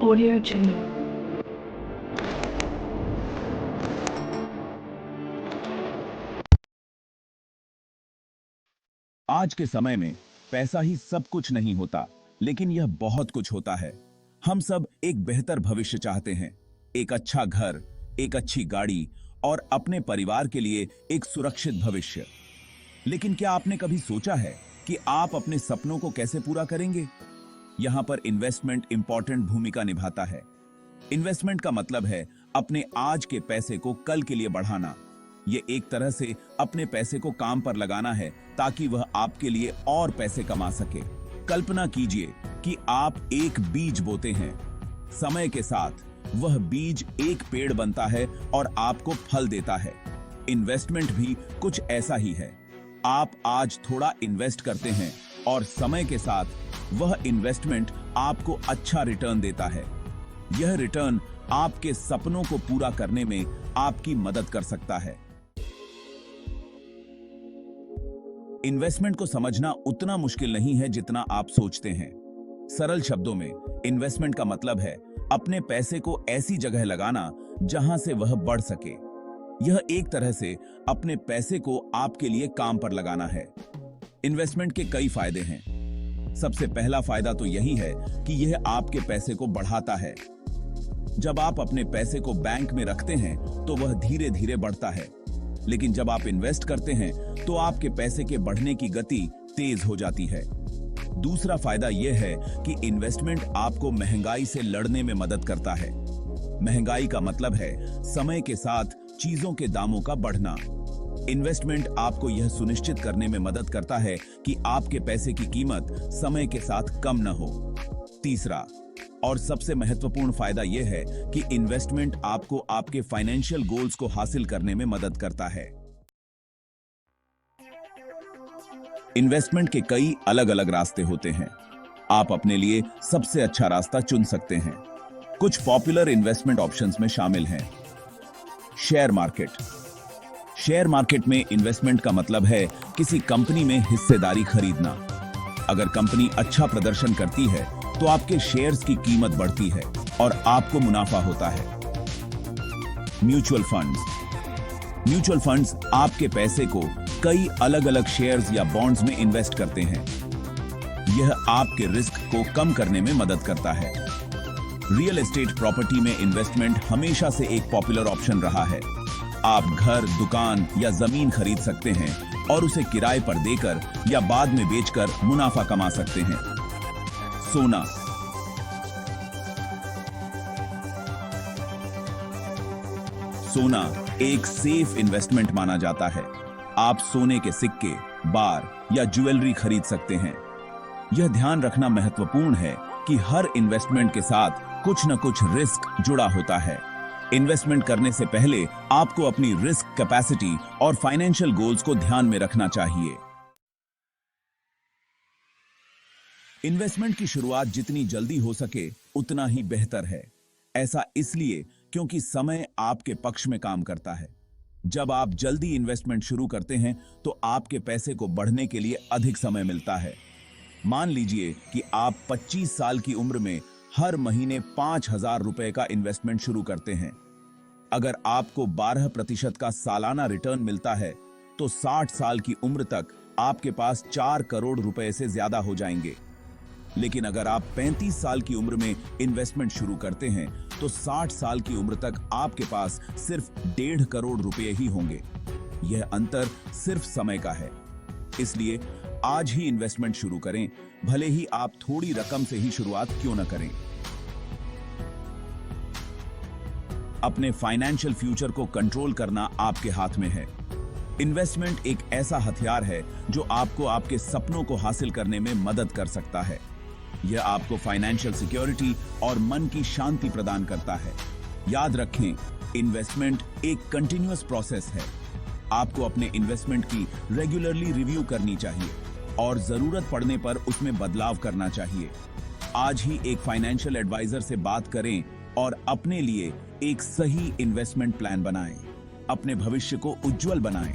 Audio Jungle. आज के समय में पैसा ही सब कुछ नहीं होता, लेकिन यह बहुत कुछ होता है। हम सब एक बेहतर भविष्य चाहते हैं, एक अच्छा घर, एक अच्छी गाड़ी और अपने परिवार के लिए एक सुरक्षित भविष्य। लेकिन क्या आपने कभी सोचा है कि आप अपने सपनों को कैसे पूरा करेंगे? यहाँ पर इन्वेस्टमेंट इंपॉर्टेंट भूमिका निभाता है। इन्वेस्टमेंट का मतलब है अपने आज के पैसे को कल के लिए बढ़ाना। ये एक तरह से अपने पैसे को काम पर लगाना है ताकि वह आपके लिए और पैसे कमा सके। कल्पना कीजिए कि आप एक बीज बोते हैं। समय के साथ वह बीज एक पेड़ बनता है और आपको फल देता है। इन्वेस्टमेंट भी कुछ ऐसा ही है। आप आज थोड़ा इन्वेस्ट करते हैं और समय के साथ वह इन्वेस्टमेंट आपको अच्छा रिटर्न देता है। यह रिटर्न आपके सपनों को पूरा करने में आपकी मदद कर सकता है। इन्वेस्टमेंट को समझना उतना मुश्किल नहीं है जितना आप सोचते हैं। सरल शब्दों में इन्वेस्टमेंट का मतलब है अपने पैसे को ऐसी जगह लगाना जहां से वह बढ़ सके। यह एक तरह से अपने पैसे को आपके लिए काम पर लगाना है। इन्वेस्टमेंट के कई फायदे हैं। सबसे पहला फायदा तो यही है कि यह आपके पैसे को बढ़ाता है। जब आप अपने पैसे को बैंक में रखते हैं तो वह धीरे धीरे बढ़ता है, लेकिन जब आप इन्वेस्ट करते हैं तो आपके पैसे के बढ़ने की गति तेज हो जाती है। दूसरा फायदा यह है कि इन्वेस्टमेंट आपको महंगाई से लड़ने में मदद करता है। महंगाई का मतलब है समय के साथ चीजों के दामों का बढ़ना। इन्वेस्टमेंट आपको यह सुनिश्चित करने में मदद करता है कि आपके पैसे की कीमत समय के साथ कम न हो। तीसरा और सबसे महत्वपूर्ण फायदा यह है कि इन्वेस्टमेंट आपको आपके फाइनेंशियल गोल्स को हासिल करने में मदद करता है। इन्वेस्टमेंट के कई अलग अलग रास्ते होते हैं। आप अपने लिए सबसे अच्छा रास्ता चुन सकते हैं। कुछ पॉपुलर इन्वेस्टमेंट ऑप्शंस में शामिल हैं। Share market. शेयर मार्केट में इन्वेस्टमेंट का मतलब है किसी कंपनी में हिस्सेदारी खरीदना। अगर कंपनी अच्छा प्रदर्शन करती है तो आपके शेयर्स की कीमत बढ़ती है और आपको मुनाफा होता है। Mutual funds. म्यूचुअल फंड्स आपके पैसे को कई अलग अलग शेयर्स या बॉन्ड्स में इन्वेस्ट करते हैं। यह आपके रिस्क को कम करने में मदद करता है। रियल एस्टेट प्रॉपर्टी में इन्वेस्टमेंट हमेशा से एक पॉपुलर ऑप्शन रहा है। आप घर, दुकान या जमीन खरीद सकते हैं और उसे किराए पर देकर या बाद में बेचकर मुनाफा कमा सकते हैं। सोना। सोना एक सेफ इन्वेस्टमेंट माना जाता है। आप सोने के सिक्के, बार या ज्वेलरी खरीद सकते हैं। यह ध्यान रखना महत्वपूर्ण है कि हर इन्वेस्टमेंट के साथ कुछ न कुछ रिस्क जुड़ा होता है। इन्वेस्टमेंट करने से पहले आपको अपनी रिस्क कैपेसिटी और फाइनेंशियल गोल्स को ध्यान में रखना चाहिए। इन्वेस्टमेंट की शुरुआत जितनी जल्दी हो सके उतना ही बेहतर है। ऐसा इसलिए क्योंकि समय आपके पक्ष में काम करता है। जब आप जल्दी इन्वेस्टमेंट शुरू करते हैं तो आपके पैसे को बढ़ने के लिए अधिक समय मिलता है। मान लीजिए कि आप 25 साल की उम्र में हर महीने 5,000 रुपए का इन्वेस्टमेंट शुरू करते हैं। अगर आपको 12% का सालाना रिटर्न मिलता है तो 60 साल की उम्र तक आपके पास 4 करोड़ रुपए से ज्यादा हो जाएंगे। लेकिन अगर आप 35 साल की उम्र में इन्वेस्टमेंट शुरू करते हैं तो 60 साल की उम्र तक आपके पास सिर्फ 1.5 करोड़ रुपए ही होंगे। यह अंतर सिर्फ समय का है। इसलिए आज ही इन्वेस्टमेंट शुरू करें, भले ही आप थोड़ी रकम से ही शुरुआत क्यों न करें। अपने फाइनेंशियल फ्यूचर को कंट्रोल करना आपके हाथ में है। इन्वेस्टमेंट एक ऐसा हथियार है जो आपको आपके सपनों को हासिल करने में मदद कर सकता है। यह आपको फाइनेंशियल सिक्योरिटी और मन की शांति प्रदान करता है। याद रखें, इन्वेस्टमेंट एक कंटिन्यूअस प्रोसेस है। आपको अपने इन्वेस्टमेंट की रेगुलरली रिव्यू करनी चाहिए और जरूरत पड़ने पर उसमें बदलाव करना चाहिए। आज ही एक फाइनेंशियल एडवाइजर से बात करें और अपने लिए एक सही इन्वेस्टमेंट प्लान बनाएं। अपने भविष्य को उज्जवल बनाएं।